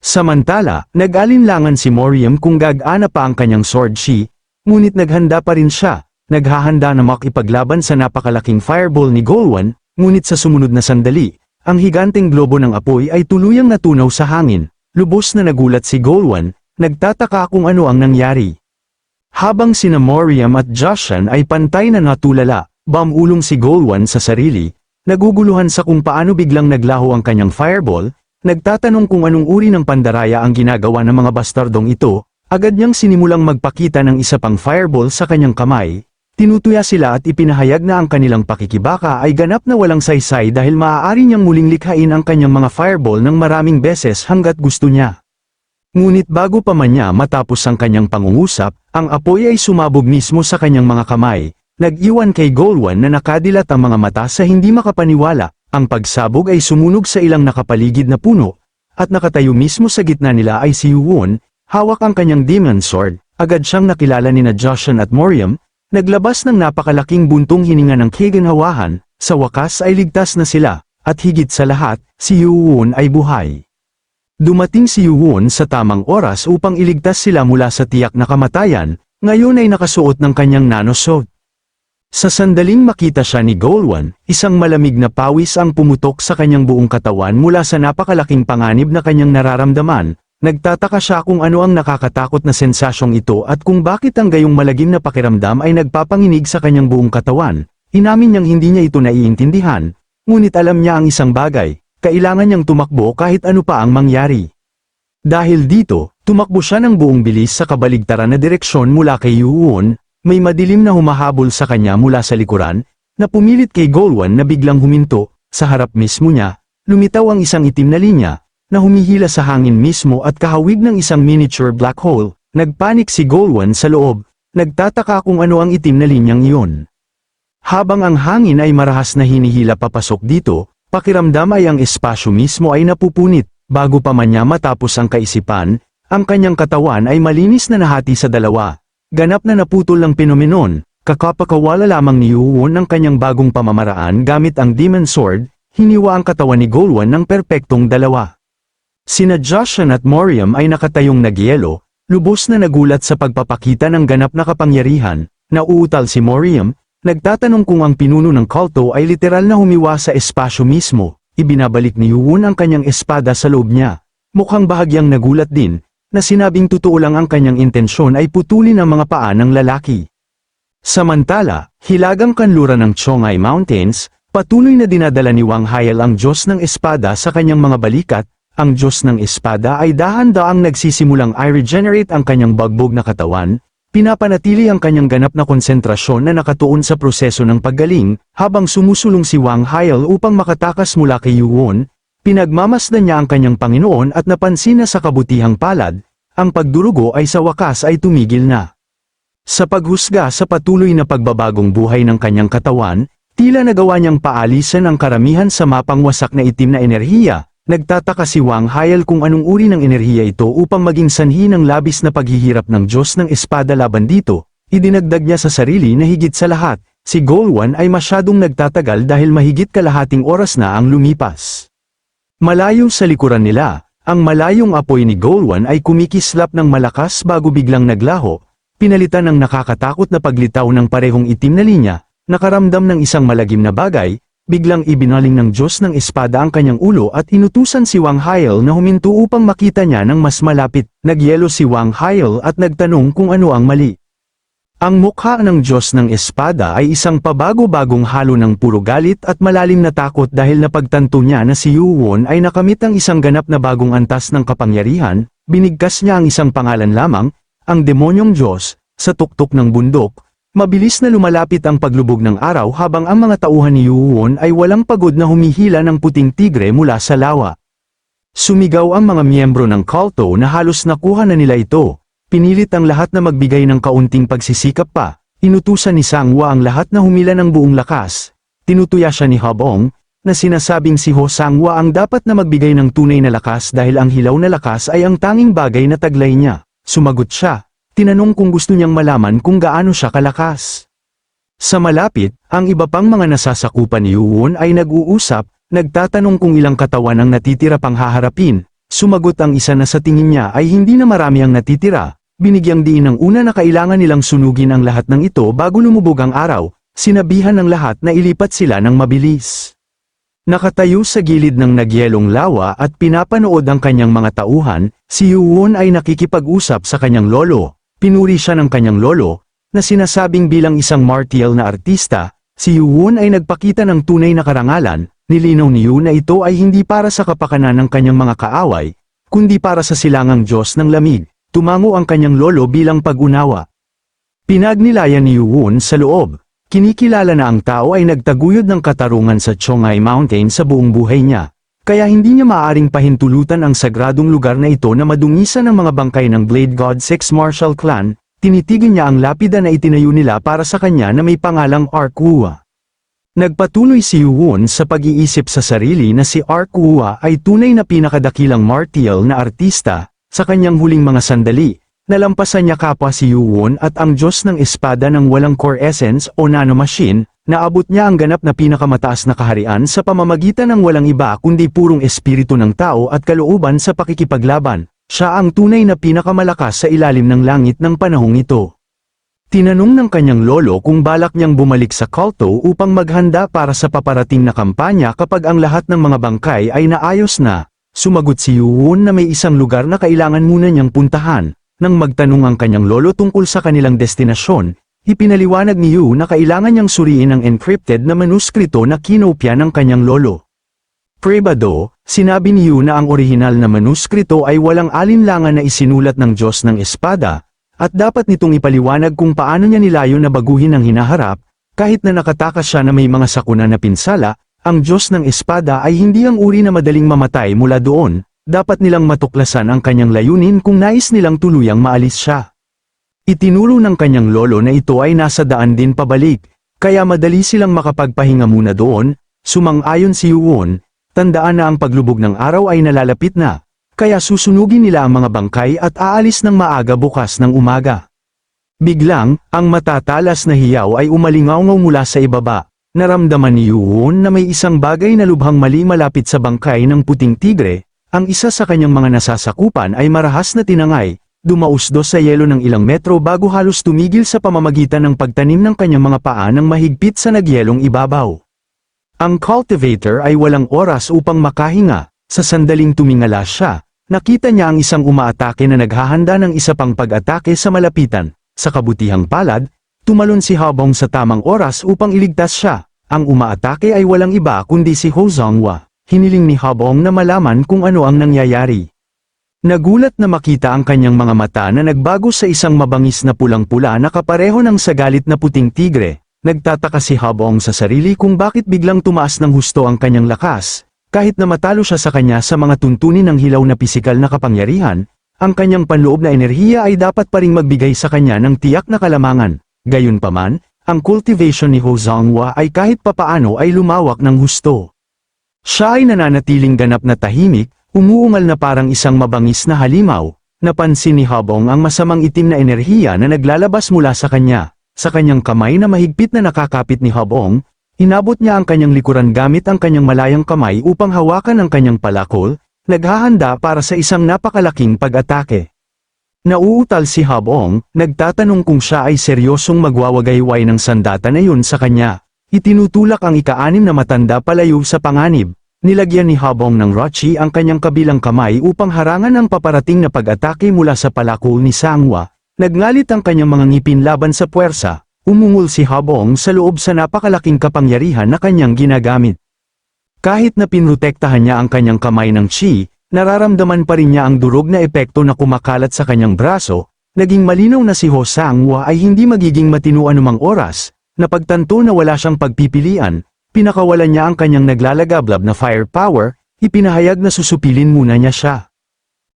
Samantala, nag-alinlangan si Moriam kung gagana pa ang kanyang sword chi, ngunit naghanda pa rin siya, naghahanda na makipaglaban sa napakalaking fireball ni Golwan, ngunit sa sumunod na sandali, ang higanteng globo ng apoy ay tuluyang natunaw sa hangin. Lubos na nagulat si Golwan, nagtataka kung ano ang nangyari. Habang sina Moriam at Joshan ay pantay na natulala, bamulong si Golwan sa sarili, naguguluhan sa kung paano biglang naglaho ang kanyang fireball, nagtatanong kung anong uri ng pandaraya ang ginagawa ng mga bastardong ito, agad niyang sinimulang magpakita ng isa pang fireball sa kanyang kamay. Tinutuya sila at ipinahayag na ang kanilang pakikibaka ay ganap na walang saysay dahil maaari niyang muling likhain ang kanyang mga fireball ng maraming beses hanggat gusto niya. Ngunit bago pa man niya matapos ang kanyang pangungusap, ang apoy ay sumabog mismo sa kanyang mga kamay, nag-iwan kay Golwan na nakadilat ang mga mata sa hindi makapaniwala. Ang pagsabog ay sumunog sa ilang nakapaligid na puno, at nakatayo mismo sa gitna nila ay si Yuwon, hawak ang kanyang demon sword. Agad siyang nakilala ni Joshan at Moriam, naglabas ng napakalaking buntong hininga ng kaginhawahan, sa wakas ay ligtas na sila, at higit sa lahat, si Yuwon ay buhay. Dumating si Yuwon sa tamang oras upang iligtas sila mula sa tiyak na kamatayan, ngayon ay nakasuot ng kanyang nanosuit. Sa sandaling makita siya ni Golwan, isang malamig na pawis ang pumutok sa kanyang buong katawan mula sa napakalaking panganib na kanyang nararamdaman. Nagtataka siya kung ano ang nakakatakot na sensasyong ito at kung bakit ang gayong malagim na pakiramdam ay nagpapanginig sa kanyang buong katawan. Inamin niyang hindi niya ito naiintindihan, ngunit alam niya ang isang bagay, kailangan niyang tumakbo kahit ano pa ang mangyari. Dahil dito, tumakbo siya ng buong bilis sa kabaligtaran na direksyon mula kay Yuwon. May madilim na humahabol sa kanya mula sa likuran, na pumilit kay Golwan na biglang huminto. Sa harap mismo niya, lumitaw ang isang itim na linya, na humihila sa hangin mismo at kahawig ng isang miniature black hole. Nagpanik si Golwan sa loob, nagtataka kung ano ang itim na linyang iyon. Habang ang hangin ay marahas na hinihila papasok dito, pakiramdam ay ang espasyo mismo ay napupunit. Bago pa man niya matapos ang kaisipan, ang kanyang katawan ay malinis na nahati sa dalawa. Ganap na naputol ang penomenon, kakapakawala lamang ni Yuwon ang kanyang bagong pamamaraan gamit ang Demon Sword, hiniwa ang katawan ni Golwan ng perpektong dalawa. Sina Joshan at Moriam ay nakatayong nagyelo, lubos na nagulat sa pagpapakita ng ganap na kapangyarihan. Nauutal si Moriam, nagtatanong kung ang pinuno ng kulto ay literal na humiwa sa espasyo mismo. Ibinabalik ni Yuwon ang kanyang espada sa loob niya. Mukhang bahagyang nagulat din, na sinabing totoo lang ang kanyang intensyon ay putulin ang mga paa ng lalaki. Samantala, hilagang kanluran ng Chongai Mountains, patuloy na dinadala ni Wang Haiyal ang Diyos ng Espada sa kanyang mga balikat. Ang Diyos ng Espada ay dahan-daang nagsisimulang i-regenerate ang kanyang bagbog na katawan, pinapanatili ang kanyang ganap na konsentrasyon na nakatuon sa proseso ng paggaling, habang sumusulong si Wang Haiyal upang makatakas mula kay Yuwon. Pinagmamasdan niya ang kanyang Panginoon at napansin na sa kabutihang palad, ang pagdurugo ay sa wakas ay tumigil na. Sa paghusga sa patuloy na pagbabagong buhay ng kanyang katawan, tila nagawa niyang paalisan ang karamihan sa mapangwasak na itim na enerhiya. Nagtataka si Wang Haiyal kung anong uri ng enerhiya ito upang maging sanhi ng labis na paghihirap ng Diyos ng Espada laban dito. Idinagdag niya sa sarili na higit sa lahat, si Golwan ay masyadong nagtatagal dahil mahigit kalahating oras na ang lumipas. Malayo sa likuran nila, ang malayong apoy ni Golwan ay kumikislap ng malakas bago biglang naglaho, pinalitan ng nakakatakot na paglitaw ng parehong itim na linya. Nakaramdam ng isang malagim na bagay, biglang ibinaling ng Diyos ng Espada ang kanyang ulo at inutusan si Wang Haiyal na huminto upang makita niya ng mas malapit. Nagyelo si Wang Haiyal at nagtanong kung ano ang mali. Ang mukha ng Diyos ng Espada ay isang pabago-bagong halo ng puro galit at malalim na takot dahil napagtanto niya na si Yuwon ay nakamit ang isang ganap na bagong antas ng kapangyarihan. Binigkas niya ang isang pangalan lamang, ang Demonyong Diyos. Sa tuktok ng bundok, mabilis na lumalapit ang paglubog ng araw habang ang mga tauhan ni Yuwon ay walang pagod na humihila ng puting tigre mula sa lawa. Sumigaw ang mga miyembro ng kulto na halos nakuha na nila ito. Pinilit ang lahat na magbigay ng kaunting pagsisikap pa. Inutusan ni Sangwa ang lahat na humila ng buong lakas. Tinutuya siya ni Habong, na sinasabing si Ho Sangwa ang dapat na magbigay ng tunay na lakas dahil ang hilaw na lakas ay ang tanging bagay na taglay niya. Sumagot siya. Tinanong kung gusto niyang malaman kung gaano siya kalakas. Sa malapit, ang iba pang mga nasasakupan ni Yuwon ay nag-uusap, nagtatanong kung ilang katawan ang natitira pang haharapin. Sumagot ang isa na sa tingin niya ay hindi na marami ang natitira, binigyang diin ng una na kailangan nilang sunugin ang lahat ng ito bago lumubog ang araw, sinabihan ng lahat na ilipat sila ng mabilis. Nakatayo sa gilid ng nagyelong lawa at pinapanood ang kanyang mga tauhan, si Yuwon ay nakikipag-usap sa kanyang lolo. Pinuri siya ng kanyang lolo, na sinasabing bilang isang martial na artista, si Yuwon ay nagpakita ng tunay na karangalan, nilinaw ni Yu na ito ay hindi para sa kapakanan ng kanyang mga kaaway, kundi para sa silangang Diyos ng lamig, tumango ang kanyang lolo bilang pag-unawa. Pinagnilayan ni Yuwon sa loob. Kinikilala na ang tao ay nagtaguyod ng katarungan sa Chongai Mountain sa buong buhay niya, kaya hindi niya maaaring pahintulutan ang sagradong lugar na ito na madungisan ng mga bangkay ng Blade God Six Martial Clan. Tinitigan niya ang lapida na itinayo nila para sa kanya na may pangalang Arc Wua. Nagpatuloy si Yuwon sa pag-iisip sa sarili na si Arc Wua ay tunay na pinakadakilang martial na artista. Sa kanyang huling mga sandali, nalampasan niya kapwa si Yuwon at ang Diyos ng Espada ng walang core essence o nanomachine, naabot niya ang ganap na pinakamataas na kaharian sa pamamagitan ng walang iba kundi purong espiritu ng tao at kalooban sa pakikipaglaban. Siya ang tunay na pinakamalakas sa ilalim ng langit ng panahong ito. Tinanong ng kanyang lolo kung balak niyang bumalik sa Kalto upang maghanda para sa paparating na kampanya kapag ang lahat ng mga bangkay ay naayos na. Sumagot si Yuwon na may isang lugar na kailangan muna niyang puntahan. Nang magtanong ang kanyang lolo tungkol sa kanilang destinasyon, ipinaliwanag ni Yu na kailangan niyang suriin ang encrypted na manuskrito na kinopya ng kanyang lolo. Privado, sinabi ni Yu na ang orihinal na manuskrito ay walang alinlangan na isinulat ng Diyos ng Espada, at dapat nitong ipaliwanag kung paano niya nilayo na baguhin ang hinaharap, kahit na nakatakas siya na may mga sakuna na pinsala, ang Diyos ng Espada ay hindi ang uri na madaling mamatay mula doon. Dapat nilang matuklasan ang kanyang layunin kung nais nilang tuluyang maalis siya. Itinuro ng kanyang lolo na ito ay nasa daan din pabalik, kaya madali silang makapagpahinga muna doon. Sumang-ayon si Yuwon, tandaan na ang paglubog ng araw ay nalalapit na, kaya susunugin nila ang mga bangkay at aalis ng maaga bukas ng umaga. Biglang, ang matatalas na hiyaw ay umalingaw-ngaw mula sa ibaba. Naramdaman ni Yuwon na may isang bagay na lubhang mali malapit sa bangkay ng puting tigre. Ang isa sa kanyang mga nasasakupan ay marahas na tinangay, dumausdos sa yelo ng ilang metro bago halos tumigil sa pamamagitan ng pagtanim ng kanyang mga paa ng mahigpit sa nagyelong ibabaw. Ang cultivator ay walang oras upang makahinga, sa sandaling tumingala siya, nakita niya ang isang umaatake na naghahanda ng isa pang pag-atake sa malapitan. Sa kabutihang palad, tumalon si Habong sa tamang oras upang iligtas siya. Ang umaatake ay walang iba kundi si Ho Zhonghua. Hiniling ni Habong na malaman kung ano ang nangyayari. Nagulat na makita ang kanyang mga mata na nagbago sa isang mabangis na pulang-pula na kapareho ng sagalit na puting tigre. Nagtataka si Habong sa sarili kung bakit biglang tumaas ng husto ang kanyang lakas. Kahit na matalo siya sa kanya sa mga tuntunin ng hilaw na pisikal na kapangyarihan, ang kanyang panloob na enerhiya ay dapat pa ring magbigay sa kanya ng tiyak na kalamangan. Gayunpaman, ang cultivation ni Ho Zhonghua ay kahit papaano ay lumawak ng husto. Siya ay nananatiling ganap na tahimik, umuungal na parang isang mabangis na halimaw. Napansin ni Habong ang masamang itim na enerhiya na naglalabas mula sa kanya. Sa kanyang kamay na mahigpit na nakakapit ni Habong, inabot niya ang kanyang likuran gamit ang kanyang malayang kamay upang hawakan ang kanyang palakol, naghahanda para sa isang napakalaking pag-atake. Nauutal si Habong, nagtatanong kung siya ay seryosong magwawagayway ng sandata na yun sa kanya. Itinutulak ang ika-6 na matanda palayo sa panganib. Nilagyan ni Habong ng Rochi ang kanyang kabilang kamay upang harangan ang paparating na pag-atake mula sa palakol ni Sangwa. Nagngalit ang kanyang mga ngipin laban sa puwersa. Umungol si Habong sa loob sa napakalaking kapangyarihan na kanyang ginagamit. Kahit na pinrotektahan niya ang kanyang kamay ng chi, nararamdaman pa rin niya ang durog na epekto na kumakalat sa kanyang braso. Naging malinaw na si Ho Sangwa ay hindi magiging matino anumang oras. Napagtanto na wala siyang pagpipilian, pinakawalan niya ang kanyang naglalagablab na firepower, ipinahayag na susupilin muna niya siya.